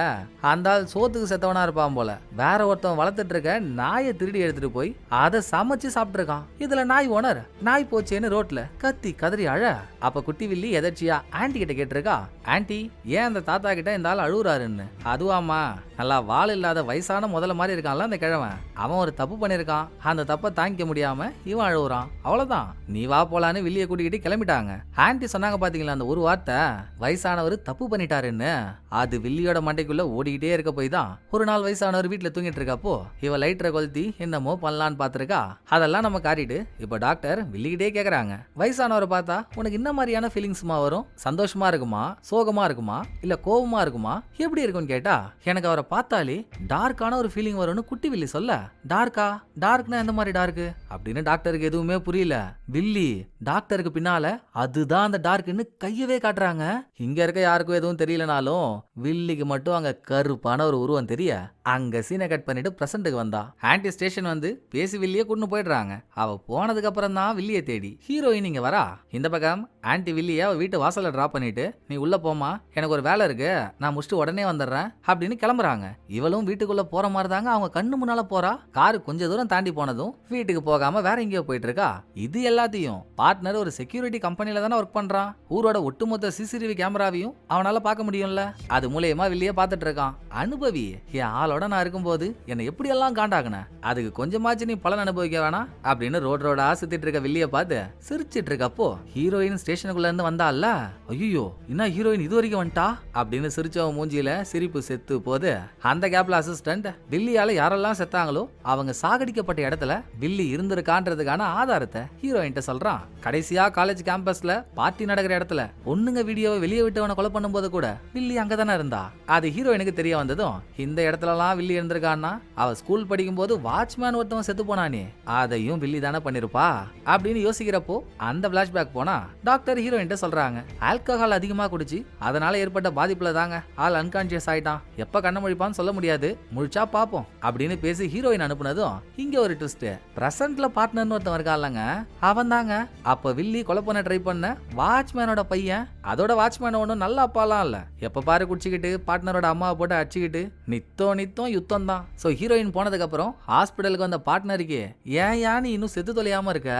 அந்த ஆள் சோத்துக்கு செத்தவனா இருப்பான் போல. வேற ஒருத்தன் வளர்த்துட்டு இருக்க நாயை திருடி எடுத்துட்டு போய் அதை சமைச்சு சாப்பிட்டு இருக்கான். இதுல நாய் ஓனர் நாய் போச்சேன்னு ரோட்ல கத்தி கதறி அழ. அப்ப குட்டி வில்லி எதர்ச்சியா ஆன்டி கிட்ட கேட்டிருக்கா, ஆன்டி ஏன் அந்த தாத்தா கிட்ட இந்த ஆள் அழுகுறாருன்னு. அதுவாமா, நல்லா வாள் இல்லாத வயசான முதல்ல மாதிரி இருக்கான்ல அந்த கிழவன், அவன் ஒரு தப்பு பண்ணிருக்கான், அந்த தப்பை தாங்கிக்க முடியாம இவன் அழுகுறான், அவ்வளவுதான், நீ வா போலான்னு வில்லிய கூட்டிக்கிட்டு கிளம்பிட்டாங்க. ஆன்டி சொன்னாங்க பாத்தீங்களா அந்த ஒரு வார்த்தை, வயசானவர் தப்பு பண்ணிட்டாருன்னு. அது வில்லியோட மண்டைக்குள்ள ஓடிக்கிட்டே இருக்க போய் தான் ஒரு நாள் வயசானவர் வீட்டுல தூங்கிட்டு இருக்கப்போ இவ லைட்டரை கொளுத்தி என்னமோ பண்ணலான்னு பாத்துருக்கா. அதெல்லாம் நம்ம காட்டிட்டு இப்ப டாக்டர் வில்லிக்கிட்டே கேக்குறாங்க, வயசானவரை பார்த்தா உனக்கு என்ன மாதிரியான ஃபீலிங்ஸ்மா வரும், சந்தோஷமா இருக்குமா, சோகமா இருக்குமா, இல்ல கோபமா இருக்குமா, எப்படி இருக்கும்னு கேட்டா எனக்கு அவரை பார்த்தாலே டார்க்கான ஒரு ஃபீலிங் வரும்னு குட்டி வில்லி சொல்ல, டார்க்கா, டார்க்னா எந்த மாதிரி டார்க்கு அப்படின்னு டாக்டருக்கு எதுவுமே புரியல. வில்லி டாக்டருக்கு பின்னால அதுதான் அந்த டார்க்னு கையவே காட்டுறாங்க. இங்க இருக்க யாருக்கும் எதுவும் தெரியலனாலும் வில்லிக்கு மட்டும் அங்க கருப்பான ஒரு உருவம் தெரிய அங்க சீனை கட் பண்ணிட்டு பிரசன்ட்டுக்கு வந்தா. ஆன்டி ஸ்டேஷன் வந்து பேசி வில்லிய கூட்டு போயிடுறாங்க. அவ போனதுக்கு அப்புறம் தான் வில்லிய தேடி ஹீரோயின் இங்க வரா. இந்த பக்கம் ஆன்டி வில்லிய அவ வீட்டு வாசல்ல டிராப் பண்ணிட்டு நீ உள்ள போமா, எனக்கு ஒரு வேலை இருக்கு, நான் முடிச்சுட்டு உடனே வந்துடுறேன் அப்படின்னு கிளம்புறாங்க. இவளும் வீட்டுக்குள்ள போற மாதிரி தாங்க அவங்க கண்ணு முன்னால போறா. காரு கொஞ்ச தூரம் தாண்டி போனதும் வீட்டுக்கு போகாம வேற எங்கேயோ போயிட்டு இருக்கா. இது எல்லாத்தையும் பார்ட்னர் ஒரு செக்யூரிட்டி கம்பெனில தானே ஒர்க் பண்றான், ஊரோட ஒட்டுமொத்த சிசிடிவி கேமராவையும் அவனால பார்க்க முடியும்ல, அது மூலியமா வில்லிய பார்த்துட்டு இருக்கான். அனுபவி, என் ஆளோட நான் இருக்கும்போது என்னை எப்படி எல்லாம் காண்டாக்குன, அதுக்கு கொஞ்சமாச்சு நீ பலன் அனுபவிக்க வேணாம் அப்படின்னு ரோடா சுத்திட்டு இருக்க வில்லிய பார்த்து சிரிச்சிட்டு இருக்கப்போ ஹீரோயின் ஸ்டேஷனுக்குள்ள இருந்து வந்தால, ஐயோ என்ன ஹீரோயின் இது வரைக்கும் வந்துட்டா அப்படின்னு சிரிச்சவ மூஞ்சியில சிரிப்பு செத்து போது அந்த கேப்ல அசிஸ்டன்ட் வில்லியால யாரெல்லாம் செத்தாங்களோ அவங்க சாகடிக்கப்பட்ட இடத்துல வில்லி இருந்திருக்கான்றதுக்கான ஆதாரத்தை ஹீரோயின்ட்ட சொல்றான். கடைசியா காலேஜ் கேம்பஸ்ல பார்ட்டி நடக்கிற இடத்துல பொண்ணுங்க வீடியோவை வெளியே விட்டவனை கொலை பண்ணும்போது கூட வில்லி அங்கதானே இருந்தா. அது ஹீரோயினுக்கு தெரிய வந்ததும் இந்த இடத்துலலாம் வில்லி இருந்திருக்கான்னா அவ ஸ்கூல் படிக்கும் போது வாட்ச்மேன் ஒருத்தவன் செத்து போனானே அதையும் வில்லி தானே பண்ணிருப்பா அப்படின்னு யோசிக்கிறப்போ அந்த பிளாஷ்பேக் போனா டாக்டர் ஹீரோயின்ட்ட சொல்றாங்க, ஆல்கஹால் அதிகமா குடிச்சு அதனால ஏற்பட்ட பாதிப்புல தாங்க ஆள் அன்கான்சியஸ் ஆயிட்டான், எப்ப கண்ண முழிப்பான்னு சொல்ல முடியாது, முழிச்சா பாப்போம் அப்படின்னு பேசி ஹீரோயின் அனுப்புனதும் இங்க ஒரு ட்விஸ்ட், பிரசன்ட்ல பார்ட்னர்னு ஒருத்தன் இருக்காங்க, அவன் தாங்க அப்ப வில்லி கொலை பண்ண ட்ரை பண்ண வாட்ச்மேனோட பையன். அதோட வாட்ச்மேன் ஒன்றும் நல்ல அப்பாலாம் இல்ல, எப்ப பாரு குடிச்சுக்கிட்டு பார்ட்னரோட அம்மாவை போட்டு அடிச்சுக்கிட்டு நித்தம் யுத்தம் தான். சோ ஹீரோயின் போனதுக்கு அப்புறம் ஹாஸ்பிடலுக்கு வந்த பார்ட்னருக்கு ஏன் நீ இன்னும் செத்து தொலையாம இருக்க,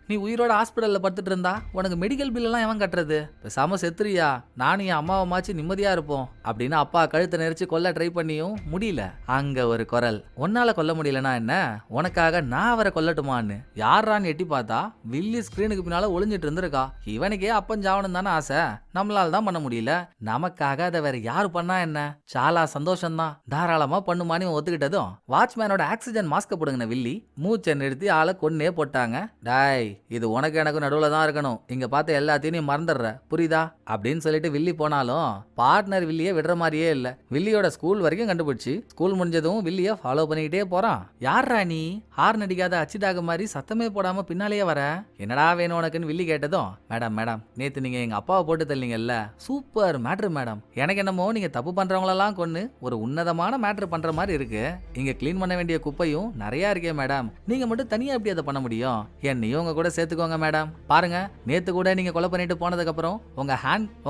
நீ உயிரோட ஹாஸ்பிடல்ல படுத்துட்டு இருந்தா உனக்கு மெடிக்கல் பில் எல்லாம் எவன் கட்டுறது, பேசாம செத்துறியா, நானும் என் அம்மாவை மாச்சு நிம்மதியா இருப்போம் அப்படின்னு அப்பா கழுத்தை நெரிச்சு கொல்ல ட்ரை பண்ணி பண்ணியும் முடியல. அங்க ஒரு குரல், உன்னால கொல்ல முடியலனா என்ன, உனக்காக நான் அவரை கொல்லட்டுமான்னு. யாரான்னு எட்டி பார்த்தா வில்லி ஸ்கிரீனுக்கு பின்னால ஒளிஞ்சிட்டு இருந்திருக்கா. இவனுக்கே அப்பன் ஜாவனம் தானே ஆசை, நம்மளால தான் பண்ண முடியல, நமக்காக அதை வேற யாரு பண்ணா என்ன, சாலா சந்தோஷம்தான், தாராளமா பண்ணுமான்னு ஒத்துக்கிட்டதும் வாட்ச்மேனோட ஆக்சிஜன் மாஸ்க போடுங்க வில்லி மூச்சை நிறுத்தி ஆளை கொன்னே போட்டாங்க. டாய், இது உனக்கு எனக்கு நடுவுல தான் இருக்கணும், இங்க பார்த்த எல்லாத்தையும் நீ மறந்துடுற புரியுதா அப்படின்னு சொல்லிட்டு வில்லி போனாலும் பார்ட்னர் வில்லிய விடுற மாதிரியே இல்ல. வில்லியோட ஸ்கூல் வரைக்கும் கண்டுபிடிச்சு ஸ்கூல் முடிஞ்சதும் வில்லிய ஃபாலோ பண்ணிக்கிட்டே போறான். யாரா நீ, ஹார்ன் அடிக்காத அச்சிடாக மாதிரி சத்தமே போடாம பின்னாலேயே வர, என்னடா வேணும் உனக்குன்னு வில்லி கேட்டதும், மேடம் மேடம் நேத்து நீங்க எங்க அப்பாவை போட்டு தள்ளீங்கல்ல, சூப்பர் மேட்ரு மேடம், எனக்கு என்னமோ நீங்க தப்பு பண்றவங்களெல்லாம் கொன்னு ஒரு உன்னதமான மேட்ரு பண்ற மாதிரி இருக்கு, இங்க கிளீன் பண்ண வேண்டிய குப்பையும் நிறைய இருக்கே மேடம், நீங்க மட்டும் தனியா எப்படி அதை பண்ண முடியும், என்னையும் உங்க கூட சேர்த்துக்கோங்க மேடம், பாருங்க நேத்து கூட நீங்க கொலை பண்ணிட்டு போனதுக்கு அப்புறம்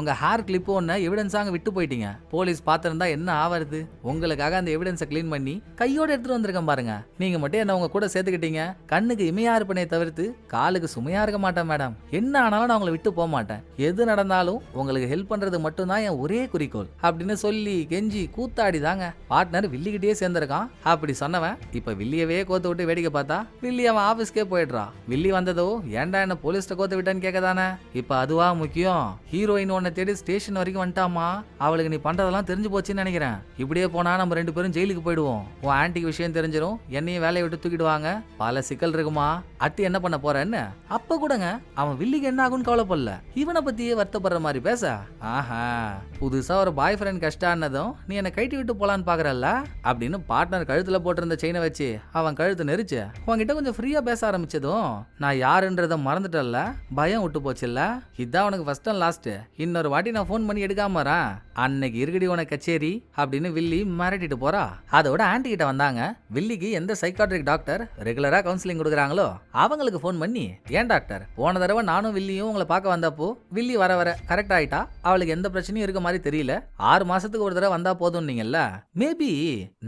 உங்க ஹேர் கிளிப் ஒன்னு எவிடன்ஸாங்க விட்டு போயிட்டீங்க, போலீஸ் பார்த்திருந்தா என்ன ஆவறது, உங்களுக்காக அந்த எவிடன்ஸை கிளீன் பண்ணி கையோட எடுத்துட்டு வந்திருக்கேன் பாருங்க, நீங்க மட்டும் என்ன உங்க கூட சேர்த்துக்கிட்டீங்க, கண்ணுக்கு இமையா இருப்பனே தவிர்த்து காலுக்கு சுமையா இருக்க மாட்டேன் மேடம், என்ன ஆனாலும் நான் உங்களை விட்டு போக மாட்டேன், எது நடந்தாலும் உங்களுக்கு ஹெல்ப் பண்றது மட்டும்தான் என் ஒரே குறிக்கோள் அப்படின்னு சொல்லி கெஞ்சி கூத்தாடி தாங்க பார்ட்னர் வில்லிக்கிட்டே சேர்ந்திருக்கான். அப்படி சொன்னவன் இப்ப வில்லியவே கோத்து விட்டு வேடிக்கை பார்த்தா வில்லி அவன் ஆபீஸ்க்கே போயிடுறா. வில்லி வந்ததோ ஏன்டா என்ன போலீஸ்ட கோத்து விட்டான்னு கேட்கதானே, இப்ப அதுவா முக்கியம், ஹீரோயின் உன்னை தேடி ஸ்டேஷன் வரைக்கும் வந்துட்டாமா, அவளுக்கு நீ பண்றதெல்லாம் தெரிஞ்சு போச்சுன்னு நினைக்கிறேன், இப்படியே போனா நம்ம 2 பேரும் ஜெயிலுக்கு போயிடுவோம், உன் ஆன்டிக்கு விஷயம் தெரிஞ்சிடும், என்னையும் வேலையை விட்டு தூக்கிடுவாங்க, பல சிக்கல் இருக்குமா, அட்டி என்ன பண்ண போறேன்னு. அப்ப கூடங்க அவன் வில்லிக்கு என்ன ஆகும்னு கவலைப்படல, இவனை பத்தியே வருத்தப்படுற மாதிரி பேச, ஆஹா புதுசா ஒரு பாய் ஃப்ரெண்ட் கஷ்டானதும் நீ என்ன கைட்டி விட்டு போலான்னு பாக்குறல்ல அப்படின்னு பார்ட்னர் கழுத்துல போட்டிருந்த செயினை வச்சு அவன் கழுத்து நெரிச்சு உன்கிட்ட கொஞ்சம் ஃப்ரீயா பேச ஆரம்பிச்சதும், நான் யாருன்றத மறந்துட்டல்ல, பயம் விட்டு போச்சுல்ல, இதான் உனக்கு ஃபர்ஸ்ட் அண்ட் லாஸ்ட், இன்னொரு வாட்டி நான் ஃபோன் பண்ணி எடுக்காம வரேன், அன்னைக்கு இருக்கடி உனக்கு கச்சேரி அப்படின்னு வில்லி மிரட்டிட்டு போறா. அதோட ஆன்டி கிட்ட வந்தாங்க. வில்லிக்கு எந்த சைக்காட்ரிக் டாக்டர் ரெகுலரா கவுன்சிலிங் கொடுக்குறாங்களோ அவங்களுக்கு ஃபோன் பண்ணி, ஏன் டாக்டர் போன தடவை நானும் வில்லியும் உங்களை பார்க்க வந்தப்போ வில்லி வர வர கரெக்ட் ஆயிட்டா, அவளுக்கு எந்த பிரச்சனையும் இருக்க மாதிரி தெரியல, 6 மாசத்துக்கு ஒரு தடவை வந்தா போதும் நீங்கல்ல, மேபி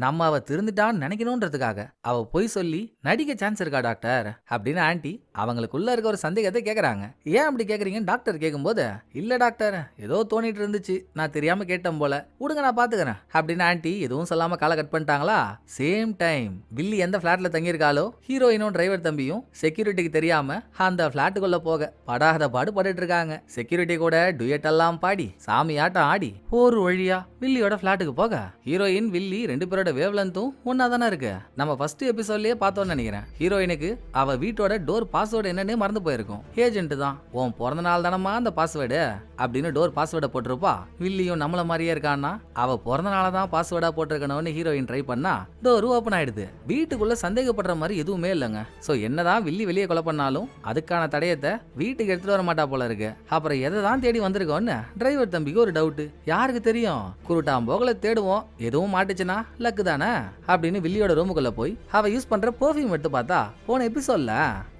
நம்ம அவ திருந்துட்டான்னு நினைக்கணும்ன்றதுக்காக அவ பொய் சொல்லி நடிக்க சான்ஸ் இருக்கா டாக்டர் அப்படின்னு ஆன்டி அவங்களுக்குள்ள இருக்க ஒரு சந்தேகத்தை கேக்குறாங்க. ஏன் அப்படி கேக்குறீங்கன்னு டாக்டர் கேட்கும்போது, இல்ல டாக்டர் ஏதோ தோணிட்டு இருந்துச்சு, நான் தெரியாம கேட்டேன் போல, விடுங்க நான் பாத்துக்கிறேன் அப்படின்னு ஆன்டி எதுவும் சொல்லாம காலை கட் பண்ணிட்டாங்களா. சேம் டைம் வில்லி எந்த பிளாட்ல தங்கியிருக்காளோ ஹீரோயினும் டிரைவர் தம்பியும் செக்யூரிட்டிக்கு தெரியாம அந்த பிளாட்டுக்குள்ள போக படாத பாடு பட்டுட்டு இருக்காங்க. செக்யூரிட்டி கூட டுயட் எல்லாம் பாடி சாமி ஆட்டம் ஆடி ஒரு வழியா வில்லியோட பிளாட்டுக்கு போக, ஹீரோயின் வில்லி 2 பேரோட வேவ் லென்த்தும் ஒன்னா தானே இருக்கு. நம்ம ஃபர்ஸ்ட் எபிசோட்லயே பார்த்தோம்னு நினைக்கிறேன். ஹீரோயினுக்கு அவ வீட்டோட டோர் பாஸ்வேர்டு என்னன்னு மறந்து போயிருக்கும். ஏஜென்ட் தான் உன் பிறந்த நாள் தானம்மா அந்த பாஸ்வேர்டு அப்படின்னு டோர் பாஸ்வேர்டை போட்டிருப்பா. வில்லியும் நம்மள மாதிரியே இருக்கான்னா அவ பிறந்த நாளதான் பாஸ்வேர்டா போட்டிருக்கணும்னு ஹீரோயின் ட்ரை பண்ணா டோர் ஓபன் ஆயிடுது. வீட்டுக்குள்ள சந்தேகப்படுற மாதிரி எதுவுமே இல்லைங்க. சோ என்னதான் வில்லி வெளியே கொலை பண்ணாலும் அதுக்கான தடயத்தை வீட்டுக்கு எடுத்துட்டு வர மாட்டா போல இருக்கு. அப்புறம் எதை தான் தேடி வந்திருக்கோன்னு டிரைவர் தம்பிக்கு ஒரு டவுட். யாருக்கு தெரியும், குருட்டாம்போகல தேடுவோம், எதுவும் மாட்டுச்சுன்னா லக்கு தானே அப்படின்னு வில்லியோட ரூமுக்குள்ள போய் அவ யூஸ் பண்ற பெர்ஃப்யூம் எடுத்து பார்த்தா, போன எபிசோட்ல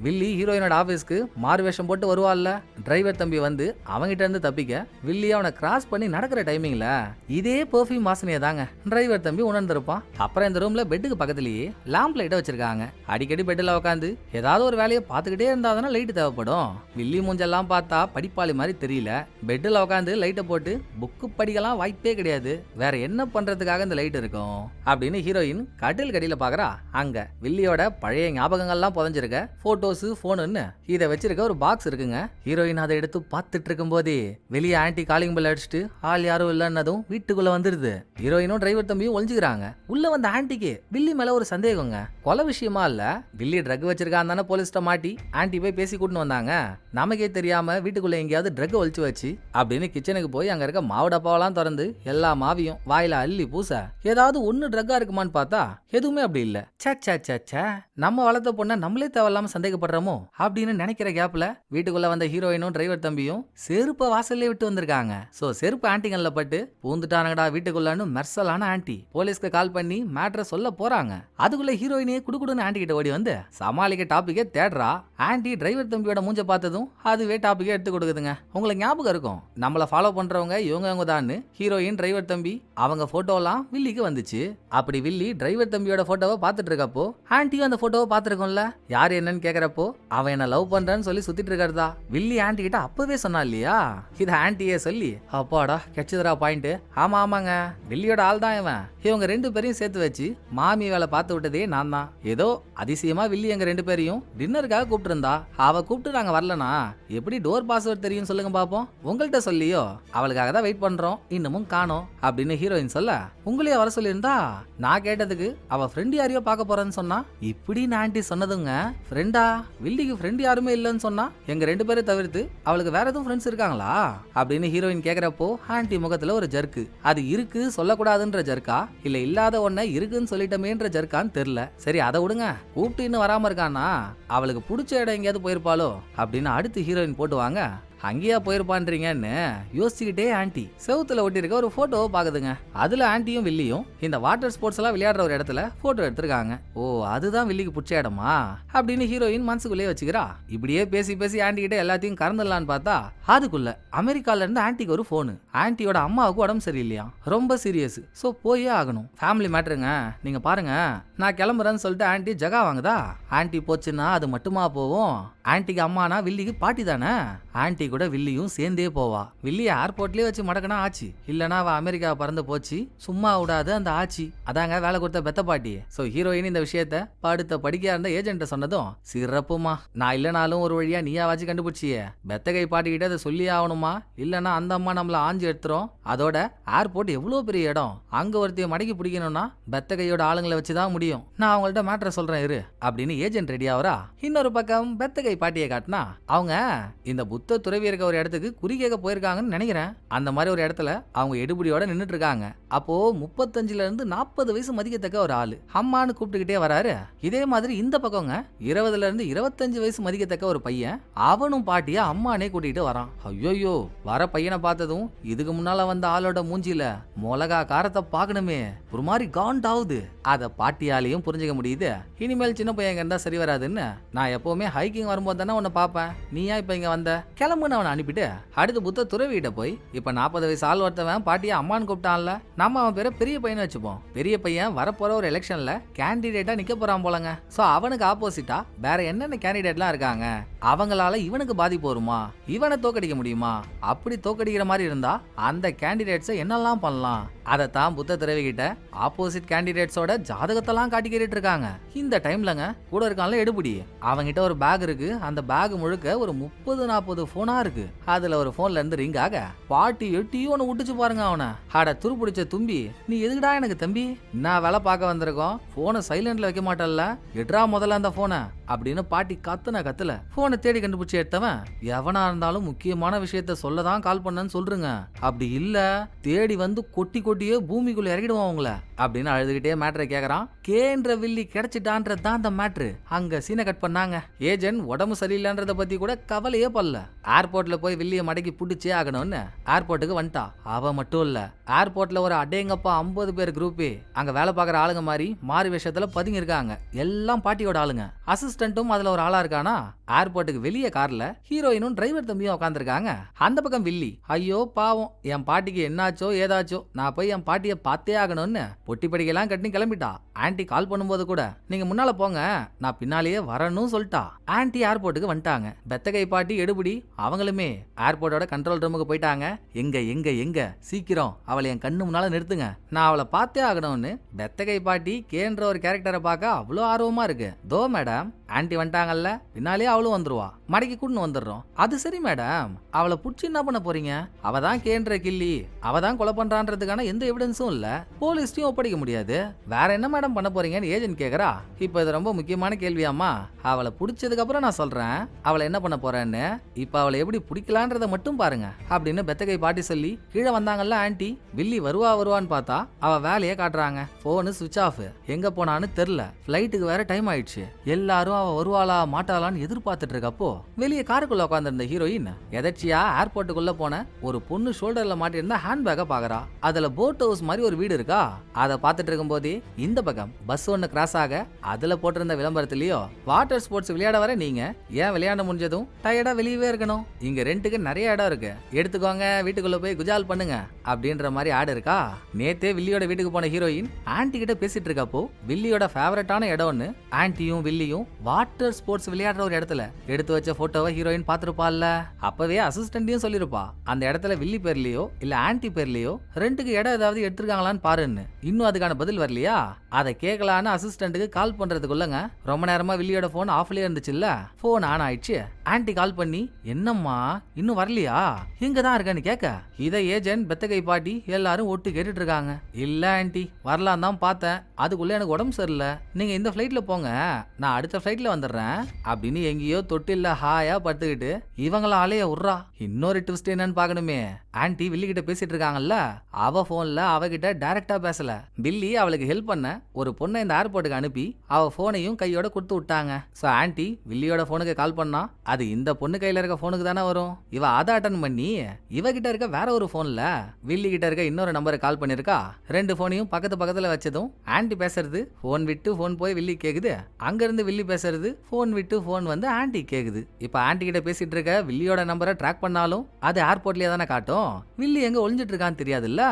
வில்லி ஹீரோயினோட ஆபீஸ்க்கு மாறு வேஷம் போட்டு வருவாள்ல, டிரைவர் தம்பி வந்து அவங்கிட்ட இருந்து தப்பிக்க வில்லி அவனை கிராஸ் பண்ணி நடக்கிற டைமிங்ல இதே பெர்ஃப்யூம் வாசனையை தாங்க டிரைவர் தம்பி உணர்ந்திருப்பான். அப்புறம் இந்த ரூம்ல பெட்டுக்கு பக்கத்துலயே லாம்ப் லைட்டை வச்சிருக்காங்க. அடிக்கடி பெட்டில் உட்காந்து ஏதாவது ஒரு வேலையை பார்த்துக்கிட்டே இருந்தாதானே லைட் தேவைப்படும். வில்லி மூஞ்செல்லாம் பார்த்தா படிப்பாளி மாதிரி தெரியல. பெட்டில் உட்காந்து லைட்டை போட்டு புக்கு படிக்கலாம் வாய்ப்பே கிடையாது. வேற என்ன பண்றதுக்காக இந்த லைட் இருக்கும் அப்படின்னு ஹீரோயின் கட்டில் கடியில பாக்குறா. அங்க வில்லியோட பழைய ஞாபகங்கள்லாம் புதஞ்சிருக்க போட்டோஸ் போனுன்னு இதை வச்சிருக்க ஒரு பாக்ஸ் இருக்குங்க. ஹீரோயின் அதை எடுத்து பார்த்துட்டு இருக்கும் போதே வெளியே ஆன்டி காலிங் பெல் அடிச்சுட்டு ஆள் யாரும் இல்லைன்னதும் வீட்டுக்குள்ள வந்துருது. ஹீரோயினும் டிரைவர் தம்பியும் ஒளிஞ்சுக்கிறாங்க. உள்ள வந்த ஆன்டிக்கு வில்லி மேல ஒரு சந்தேகங்க. கொலை விஷயமா இல்ல, வில்லி ட்ரக் வச்சிருக்கான் தானே போலீஸ்ட மாட்டி ஆன்டி போய் பேசி கூட்டின்னு வந்தாங்க. நமக்கே தெரியாம வீட்டுக்குள்ள எங்கேயாவது ட்ரக் ஒழிச்சு வச்சு அப்படின்னு கிச்சனுக்கு போய் அங்க இருக்க மாவு டப்பாவெல்லாம் திறந்து எல்லா மாவையும் வாயில அள்ளி பூச ஏதாவது ஒண்ணு ட்ரக்கா இருக்குமான்னு பார்த்தா எதுவுமே அப்படி இல்ல. சே நம்ம வளர்த்த பொண்ண நம்மளே தேவையில்லாம சந்தேகப்படுறோமோ அப்படின்னு நினைக்கிற கேப்ல வீட்டுக்குள்ள வந்த ஹீரோயினும் டிரைவர் தம்பியும் செருப்ப வாசல்லே விட்டு வந்திருக்காங்க. சோ செருப்பு ஆன்டிகள்ல பட்டு பூந்துட்டானங்கடா வீட்டுக்குள்ளன்னு மெர்சலான ஆன்டி போலீஸ்க்கு கால் பண்ணி மேட்ரை சொல்ல போறாங்க. அதுக்குள்ள ஹீரோயினே குடுக்குடுன்னு ஆன்டி கிட்ட ஓடி வந்து சமாளிக்க டாபிக்கே தேடுறா. ஆன்டி டிரைவர் தம்பியோட மூஞ்ச பார்த்ததும் அதுவே டாபிக்கே எடுத்து கொடுக்குதுங்க. உங்களுக்கு ஞாபகம் இருக்கும், நம்மள ஃபாலோ பண்றவங்க இவங்க தான்னு ஹீரோயின் டிரைவர் தம்பி அவங்க போட்டோலாம் வில்லிக்கு வந்துச்சு. அப்படி வில்லி டிரைவர் தம்பியோட போட்டோவை பார்த்துட்டு இருக்கப்போ ஆன்டியும் அந்த போட்டோவை பார்த்துருக்கோம்ல. யாரு என்னன்னு கேக்குறப்போ அவன் என்ன லவ் பண்றேன்னு சொல்லி சுத்திட்டு இருக்கிறதா வில்லி ஆன்டி கிட்ட அப்பவே சொன்னா இல்லையா. இத ஆன்டியே சொல்லி அப்பாடா கெச்சதுரா பாயிண்ட். ஆமாங்க வில்லியோட ஆள் தான் தான் இவன். இவங்க 2 பேரையும் சேர்த்து வச்சு மாமி வேலை பார்த்து விட்டதே நான் தான். ஏதோ அதிசயமா வில்லி எங்க 2 பேரையும் டின்னருக்காக கூப்பிட்டு இருந்தா. அவ கூப்பிட்டு நாங்க வரலனா எப்படி டோர் பாஸ்வேர்ட் தெரியும் சொல்லுங்க பாப்போம். உங்கள்கிட்ட சொல்லியோ அவளுக்காக தான் வெயிட் பண்றோம், இன்னமும் காணோம் அப்படின்னு ஹீரோயின் சொல்ல, உங்களையே வர சொல்லியிருந்தா நான் கேட்டதுக்கு அவ ஃப்ரெண்ட் யாரையோ பார்க்க போறேன்னு சொன்னா. இப்படி ஆண்டி சொன்னதுங்க ஃப்ரெண்டா? வில்லிக்கு ஃப்ரெண்ட் யாருமே இல்லைன்னு சொன்னா எங்க 2 பேரை தவிர்த்து அவளுக்கு வேற எதுவும் ஃப்ரெண்ட்ஸ் இருக்காங்களா அப்படின்னு ஹீரோயின் கேக்குறப்போ ஆண்டி முகத்துல ஒரு ஜர்க்கு. அது இருக்கு சொல்லக்கூடாதுன்ற ஜர்க்கா இல்ல இல்லாத ஒன்ன இருக்குன்னு சொல்லிட்டமேன்ற ஜர்க்கான்னு தெரியல. சரி அதை விடுங்க, கூப்பிட்டு இன்னும் வராம இருக்கானா அவளுக்கு பிடிச்ச இடம் எங்கேயாவது போயிருப்பாளோ அப்படின்னு அடுத்து ஹீரோயின் போட்டுவாங்க. அங்கேயா போயிருப்பான்றீங்கன்னு யோசிச்சுக்கிட்டே ஆண்டி செவுத்துல ஒட்டி இருக்க ஒரு போட்டோவை பாக்குதுங்க. அதுல ஆண்டியும் வில்லியும் இந்த வாட்டர் ஸ்போர்ட்ஸ் எல்லாம் விளையாடுற ஒரு இடத்துல போட்டோ எடுத்திருக்காங்க. ஓ அதுதான் வில்லிக்கு பிடிச்ச இடமா அப்படின்னு ஹீரோயின் மனசுக்குள்ளே வச்சுக்கிறா. இப்படியே பேசி பேசி ஆண்டி கிட்ட எல்லாத்தையும் கறந்துடலான்னு பார்த்தா அதுக்குள்ள அமெரிக்கால இருந்து ஆண்டிக்கு ஒரு போனு. ஆண்டியோட அம்மாவுக்கு உடம்பு சரியில்லையா, ரொம்ப சீரியஸ். சோ போயே ஆகணும், ஃபேமிலி மேட்டருங்க, நீங்க பாருங்க நான் கிளம்புறேன்னு சொல்லிட்டு ஆண்டி ஜகா வாங்குதா. ஆண்டி போச்சுன்னா அது மட்டுமா போவோம், ஆண்டிக்கு அம்மானா வில்லிக்கு பாட்டி தானே. ஆண்டி கூட வில்லியும் சேர்ந்தே போவா. வில்லி ஏர்போர்ட்லயே வச்சு மடக்கனா ஆச்சு, இல்லனா அவ அமெரிக்கா பறந்து போச்சு. சும்மா விடாது அந்த ஆச்சி, அதாங்க வேலை கொடுத்த பெத்த பாட்டி. சோ ஹீரோயின் இந்த விஷயத்த படுத்த படிக்கையா இருந்த ஏஜென்ட்ட சொன்னதும் சிறப்புமா, நான் இல்லனாலும் ஒரு வழியா நீயா வச்சு கண்டுபிடிச்சியே. பெத்தகை பாட்டி கிட்ட அதை சொல்லி ஆகணுமா, இல்லனா அந்த அம்மா நம்மள ஆஞ்சு எடுத்துரும். அதோட ஏர்போர்ட் எவ்வளவு பெரிய இடம், அங்க ஒருத்தைய மடக்கி பிடிக்கணும்னா பெத்தகையோட ஆளுங்களை வச்சுதான் முடியும். நான் அவங்கள்ட்ட மேட்டரை சொல்றேன் இரு அப்படின்னு ஏஜென்ட் ரெடி ஆவரா. இன்னொரு பக்கம் பெத்தகை பாட்டியை காட்டினா அவங்க இந்த புத்த துறவி இருக்க ஒரு இடத்துக்கு குறி கேட்க போயிருக்காங்கன்னு நினைக்கிறேன். அந்த மாதிரி ஒரு இடத்துல அவங்க எடுபடியோட நின்னுட்டு இருக்காங்க. அப்போ 35ல இருந்து 40 வயசு மதிக்கத்தக்க ஒரு ஆளு அம்மான்னு கூப்பிட்டுக்கிட்டே வராரு. இதே மாதிரி இந்த பக்கங்க 20ல இருந்து 25 வயசு மதிக்கத்தக்க ஒரு பையன் அவனும் பாட்டிய அம்மானே கூட்டிட்டு வரான். ஐயோயோ, வர பையனை பார்த்ததும் இதுக்கு முன்னால வந்த ஆளோட மூஞ்சில மிளகா காரத்தை பார்க்கணுமே ஒரு மாதிரி காண்டாவுது. அத பாட்டியாலையும் புரிஞ்சுக்க முடியுது. இனிமேல் சின்ன பையன் இருந்தா சரி வராதுன்னு நான் எப்பவுமே ஹைக்கிங் வரும்போது தானே உன்னை பாப்பேன், நீயா இப்ப இங்க வந்த கிளம்புன்னு அவனை அனுப்பிட்டு அடுத்து புத்த துறவிகிட்ட போய் இப்ப 40 வயசு ஆள் ஒருத்தவன் பாட்டியா அம்மான்னு கூப்பிட்டான்ல, நம்ம அவன் பேரை பெரிய பையனை வச்சுப்போம். பெரிய பையன் வரப்போற ஒரு எலெக்ஷன்ல கேண்டிடேட்டா நிக்க போறான் போலங்க. சோ அவனுக்கு ஆப்போசிட்டா வேற என்னென்ன கேண்டிடேட்லாம் இருக்காங்க, அவங்களால இவனுக்கு பாதிப்பு வருமா, இவனை தோக்கடிக்க முடியுமா, அப்படி தோக்கடிக்கிற மாதிரி இருந்தா அந்த கேண்டிடேட்ஸை என்னெல்லாம் பண்ணலாம், அதைத்தான் புத்த துறவி கிட்ட ஆப்போசிட் கேண்டிடேட்ஸோட ஜாதகத்தெல்லாம் காட்டி கேட்டுட்டு இருக்காங்க. இந்த டைம்லங்க கூட இருக்கான்ல எடுபடி, அவங்கிட்ட ஒரு பேக் இருக்கு. அந்த பேக் முழுக்க ஒரு 30-40 போனா இருக்கு. அதுல ஒரு போன்ல இருந்து ரிங் ஆக பாட்டி எட்டியும் ஒன்னு விட்டுச்சு பாருங்க அவனை. அட துருப்பிடிச்ச தும்பி, நீ எதுக்குடா எனக்கு தம்பி, நான் வேலை பார்க்க வந்திருக்கோம், போனை சைலண்ட்ல வைக்க மாட்டல்ல, எட்ரா முதல்ல அந்த போனை அப்படின்னு பாட்டி கத்துல போனை தேடி கண்டுபிடிச்சு எடுத்தவன் எவனா இருந்தாலும் முக்கியமான விஷயத்த சொல்லதான் கால் பண்ணன்னு சொல்றீங்க, அப்படி இல்ல தேடி வந்து கொட்டி கொட்டியே பூமிக்குள்ள இறக்கிடுவான் அவங்கள அப்படின்னு அழுதுகிட்டே மேட்டரை கேக்குறான். கேன்ற வில்லி கிடைச்சிட்டான்றதான் அந்த மேட்ரு. அங்க சீனை கட் பண்ணாங்க. ஏஜென்ட் உடம்பு சரியில்லைன்றத பத்தி கூட கவலையே பல்ல. ஏர்போர்ட்ல போய் வில்லிய மடக்கி புடிச்சே ஆகணும்னு ஏர்போர்ட்டுக்கு வந்துட்டா. அவ மட்டும் இல்ல, ஏர்போர்ட்ல ஒரு அடேங்கப்பா 50 பேர் குரூப்பே அங்க வேலை பார்க்குற ஆளுங்க மாதிரி மாறி விஷயத்துல பதுங்கி இருக்காங்க. எல்லாம் பாட்டியோட ஆளுங்க. அசிஸ்டன்ட்டும் அதுல ஒரு ஆளா இருக்கானா. ஏர்போர்ட்டுக்கு வெளியே கார்ல ஹீரோயினும் டிரைவர் தம்பியும் உட்காந்துருக்காங்க. அந்த பக்கம் வில்லி, ஐயோ பாவம் என் பாட்டிக்கு என்னாச்சோ ஏதாச்சோ, நான் போய் என் பாட்டியை பார்த்தே ஆகணும்னு பொட்டி படிக்கலாம் கட்டி கிளம்பிட்டா. ஆன்டி கால் பண்ணும்போது கூட நீங்க முன்னால போங்க, நான் பின்னாலேயே வரணும்னு சொல்லிட்டா. ஆன்டி ஏர்போர்ட்டுக்கு வந்துட்டாங்க. பெத்தகை பாட்டி எடுபடி அவங்களுமே ஏர்போர்ட்டோட கண்ட்ரோல் ரூமுக்கு போயிட்டாங்க. எங்க எங்க எங்க சீக்கிரம் அவளை என் கண்ணு முன்னால நிறுத்துங்க, நான் அவளை பார்த்தே ஆகணும்னு பெத்தகை பாட்டி கேன்ற ஒரு கேரக்டரை பார்க்க அவ்வளோ ஆர்வமா இருக்கு. தோ மேடம் ஆன்டி வந்துட்டாங்கல்ல, பின்னாலே அவளும் வந்துருவா, மடக்கி கூட்டு வந்துடுறோம். அது சரி மேடம், அவளை புடிச்சு என்ன பண்ண போறீங்க, அவதான் கேன்ற கிள்ளி, அவதான் கொலை பண்றான்றதுக்கான எந்த எவிடன்ஸும் இல்ல, போலீஸ்டையும் ஒப்படைக்க முடியாது, வேற என்ன மேடம் பண்ண போறீங்கன்னு ஏஜென்ட் கேக்குறா. இப்ப இது ரொம்ப முக்கியமான கேள்வியாமா, அவளை பிடிச்சதுக்கு அப்புறம் நான் சொல்றேன் அவளை என்ன பண்ண போறேன்னு, இப்ப அவளை எப்படி பிடிக்கலான்றத மட்டும் பாருங்க அப்படின்னு பெத்தகை பாட்டி சொல்லி கீழே வந்தாங்கல்ல ஆன்டி. வில்லி வருவான்னு பார்த்தா அவ வேலையே காட்டுறாங்க. போனு சுவிட்ச் ஆஃப், எங்க போனான்னு தெரியல, பிளைட்டுக்கு வேற டைம் ஆயிடுச்சு. எல்லாரும் அவ வருவாளா மாட்டாளான்னு எதிர்பார்த்துட்டு இருக்கப்போ வெளியே காருக்குள்ள உட்காந்துருந்த ஹீரோயின் எதர்ச்சியா ஏர்போர்ட்டுக்குள்ள போன ஒரு பொண்ணு ஷோல்டர்ல மாட்டிருந்த ஹேண்ட்பேக்கை பாக்குறா. அதுல போட் ஹவுஸ் மாதிரி ஒரு வீடு இருக்கா. அதை பார்த்துட்டு இருக்கும் போதே இந்த பக்கம் பஸ் ஒன்னு கிராஸ் ஆக அதுல போட்டிருந்த விளம்பரத்திலயோ வாட்டர் ஸ்போர்ட்ஸ் விளையாட வர நீங்க ஏன் விளையாட முடிஞ்சதும் டயர்டா வெளியவே இருக்கணும், இங்க ரெண்டுக்கு நிறைய இடம் இருக்கு, எடுத்துக்கோங்க, வீட்டுக்குள்ள போய் குஜால் பண்ணுங்க அப்படின்ற மாதிரி ஆடு இருக்கா. நேத்தே வில்லியோட வீட்டுக்கு போன ஹீரோயின் ஆன்டி கிட்ட பேசிட்டு இருக்கப்போ வில்லியோட ஃபேவரட்டான இடம்னு ஆன்டியும் வில்லியும் வாட்டர் ஸ்போர்ட்ஸ் விளையாடுற ஒரு இடத்துல எடுத்து வச்ச போட்டோவை ஹீரோயின் பாத்துருப்பாள்ல. அப்பவே அசிஸ்டன்ட்டையும் சொல்லிருப்பா அந்த இடத்துல வில்லி பேர்லயோ இல்ல ஆன்டி பேர்லயோ ரெண்டுக்கு இடம் ஏதாவது எடுத்திருக்காங்களான்னு பாருன்னு. இன்னும் அதுக்கான பதில் வரலையா, அதை கேட்கலான்னு அசிஸ்டன்ட்டுக்கு கால் பண்றதுக்குள்ளங்க ரொம்ப நேரமா வில்லியோட போன் ஆஃப்லயே இருந்துச்சுல்ல, போன் ஆன் ஆயிடுச்சு. ஆன்டி கால் பண்ணி என்னம்மா இன்னும் வரலையா, இங்கதான் இருக்கேன்னு கேட்க இதை ஏஜென்ட் பெத்தகை பாட்டி எல்லாரும் ஒட்டு கேட்டுட்டு இருக்காங்க. இல்ல ஆன்டி வரலாம் தான் பார்த்தேன், அதுக்குள்ள எனக்கு உடம்பு சரியில்லை, நீங்க இந்த ஃபிளைட்ல போங்க, நான் அடுத்த ஃபிளைட்ல வந்துடுறேன் அப்படின்னு எங்கேயோ தொட்டில்ல ஹாயா படுத்துக்கிட்டு இவங்கள ஆளைய உர்றா. இன்னொரு ட்விஸ்ட் என்னன்னு பாக்கணுமே, ஆன்டி வில்லி கிட்ட பேசிட்டு இருக்காங்கல்ல, அவ போன்ல அவகிட்ட டைரக்டா பேசல, வில்லி அவளுக்கு ஹெல்ப் பண்ண ஒரு பொண்ணை இந்த ஏர்போர்ட்டுக்கு அனுப்பி அவ போனையும் கையோட கொடுத்து விட்டாங்க. சோ ஆன்டி வில்லியோட போனுக்கு கால் பண்ணா அது இந்த பொண்ணு கையில இருக்க போனுக்கு தானே வரும். இவ அதை அட்டன் பண்ணி இவகிட்ட இருக்க வேற ஒரு போன்ல வில்லி கிட்ட இருக்க இன்னொரு நம்பருக்கு கால் பண்ணிருக்கா. ரெண்டு போனையும் பக்கத்து பக்கத்துல வச்சதும் ஆன்டி பேசுறது போன் விட்டு போன் போய் வில்லி கேக்குது, அங்க இருந்து வில்லி பேசுறது போன் விட்டு போன் வந்து ஆன்டி கேக்குது. இப்ப ஆன்டி கிட்ட பேசிட்டு இருக்க வில்லியோட நம்பரை ட்ராக் பண்ணாலும் அது ஏர்போர்ட்லயே தானே காட்டும், வில்லி எங்க ஒளிஞ்சிட்டு இருக்கான்னு தெரியாதுல்ல.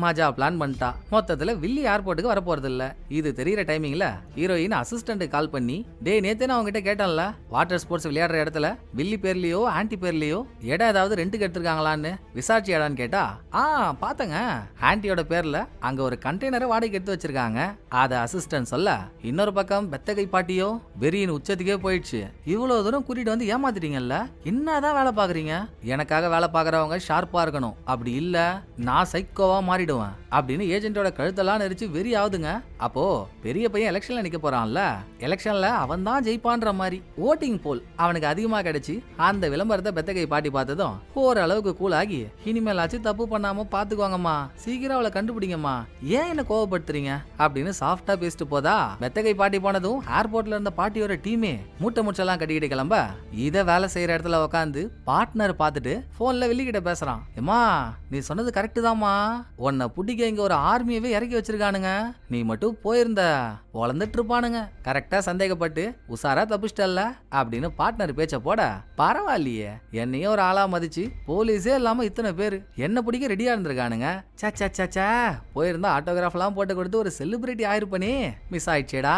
மாஜா பிளான் பண்ணிட்டா. மொத்தத்துல வில்லி ஏர்போர்ட்டுக்கு வர போறது இல்ல. இது தெரியற டைமிங்ல ஹீரோயின் அசிஸ்டன்ட் கால் பண்ணி டே நேத்தே நான் உங்ககிட்ட கேட்டேன்ல வாட்டர் ஸ்போர்ட்ஸ் விளையாடுற இடத்துல வில்லி பேர்லயோ ஆன்டி பேர்லயோ இடம் ஏதாவது ரெண்டுக்கு எடுத்திருக்காங்களான்னு விசாரிச்சு இடான்னு கேட்டா பாத்தங்க ஆன்டியோட பேர்ல அங்க ஒரு கண்டெய்னரை வாடகைக்கு எடுத்து வச்சிருக்காங்க. அத அசிஸ்டன்ட் சொல்ல இன்னொரு பக்கம் பெத்தகை பாட்டியோ வெறியின் உச்சத்துக்கே போயிடுச்சு. இவ்வளவு தூரம் கூட்டிட்டு வந்து ஏமாத்திட்டீங்கல்ல, என்னதான் வேலை பாக்குறீங்க, எனக்காக வேலை பாக்குறவங்க ஷார்ப்பா இருக்கணும், அப்படி இல்ல நான் சைக்கோவா மாறிடுவேன் அப்படின்னு ஏஜென்ட்டோட கழுத்தெல்லாம் நெரிச்சு வெறி ஆகுதுங்க. அப்போ பெரிய பையன் எலெக்ஷன்ல நிக்க போறான்ல, எலெக்ஷன்ல அவன் தான் ஜெயிப்பான்ற மாதிரி ஓட்டிங் போல் அவனுக்கு அதிகமா கிடைச்சு அந்த விளம்பரத்தை பெத்தகை பாட்டி பார்த்ததும் ஓரளவுக்கு கூல் ஆகி இனிமேலாச்சு தப்பு பண்ணாம பாத்துக்கோங்கம்மா, சீக்கிரம் அவளை கண்டுபிடிங்கம்மா, ஏன் என்ன கோவப்படுத்துறீங்க அப்படின்னு சாஃப்டா பேசிட்டு போதா. பெத்தகை பாட்டி போனதும் ஏர்போர்ட்ல இருந்த பாட்டியோட டீமே மூட்டை முச்செல்லாம் கட்டிக்கிட்டு கிளம்ப இத வேலை செய்யற இடத்துல உட்காந்து பார்ட்னர் பார்த்துட்டு போன்ல வில்லிக்கிட்ட பேசுறான். ஏமா நீ சொன்னது கரெக்ட் தான்மா, உன்னை புடிக்க இங்க ஒரு ஆர்மியவே இறக்கி வச்சிருக்கானுங்க, நீ மட்டும் போயிருந்த வளர்ந்துட்டு இருப்பானுங்க, கரெக்டா சந்தேகப்பட்டு உசாரா தப்பிச்சிட்டல்ல அப்படின்னு பார்ட்னர் பேச்ச போட பரவாயில்லையே என்னையும் ஒரு ஆளா மதிச்சு போலீஸே இல்லாம இத்தனை பேரு என்ன பிடிக்க ரெடியா இருந்திருக்கானுங்க. சச்சா போயிருந்தா ஆட்டோகிராஃப் எல்லாம் போட்டு கொடுத்து ஒரு செலிபிரிட்டி ஆயிருப்பனே, மிஸ் ஆயிடுச்சேடா,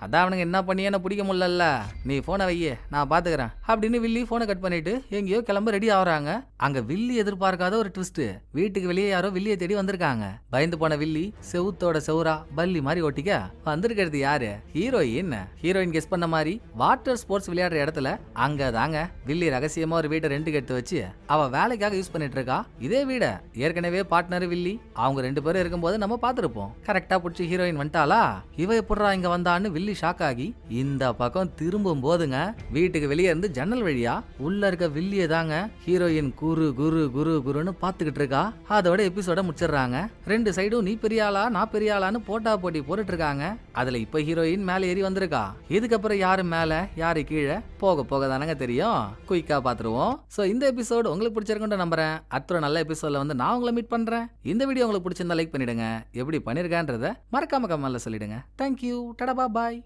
அதான் அவனுங்க என்ன பண்ணி என்ன பிடிக்க முடியல, நீ போனை வையே நான் பாத்துக்கிறேன் அப்படின்னு வில்லி போனை கட் பண்ணிட்டு எங்கேயோ கிளம்ப ரெடி ஆகுறாங்க. அங்க வில்லி எதிர்பார்க்காத ஒரு ட்விஸ்ட், வீட்டுக்கு வெளியே யாரோ வில்லியை தேடி வந்திருக்காங்க. பயந்து போன வில்லி செவுத்தோட செவுரா பல்லி மாதிரி ஒட்டிக்க வந்திருக்கிறது யாரு, ஹீரோயின். ஹீரோயின் கெஸ் பண்ண மாதிரி வாட்டர் ஸ்போர்ட்ஸ் விளையாடுற இடத்துல அங்க தாங்க வில்லி ரகசியமா ஒரு வீட்டை ரெண்டுக்கு எடுத்து வச்சு அவ வேலைக்காக யூஸ் பண்ணிட்டு இருக்கா. இதே வீட ஏற்கனவே பார்ட்னர் வில்லி அவங்க ரெண்டு பேரும் இருக்கும்போது நம்ம பாத்துருப்போம். கரெக்டா புடிச்சு ஹீரோயின் வந்துட்டாளா, இவ எப்படா இங்க வந்தான்னு வில்லி ஷாக் ஆகி இந்த பக்கம் திரும்பும் போதுங்க வீட்டுக்கு வெளியே இருந்து ஜன்னல் வழியா உள்ள இருக்க வில்லிய தாங்க ஹீரோயின் குரு குரு குரு குருன்னு பாத்துக்கிட்டு இருக்கா. அதோட எபிசோட முடிச்சிடுறாங்க. ரெண்டு சைடும் நீ பெரிய ஆளா நான் பெரிய ஆளான்னு போட்டா போட்டி போட்டுட்டு இருக்காங்க. அதுல இப்ப ஹீரோயின் மேல ஏறி வந்திருக்கா. இதுக்கப்புறம் யாரு மேல யாரு கீழே போக போக தானங்க தெரியும். குயிக்கா பாத்துருவோம். சோ இந்த எபிசோட் உங்களுக்கு பிடிச்சிருக்குன்னு நம்புறேன். அடுத்த நல்ல எபிசோட்ல வந்து நான் உங்களை மீட் பண்றேன். இந்த வீடியோ உங்களுக்கு பிடிச்சிருந்தா லைக் பண்ணிடுங்க, எப்படி பண்ணிருக்கேன்றத மறக்காம கமெண்ட்ல சொல்லிடுங்க. தேங்க்யூ, டடா பாய்.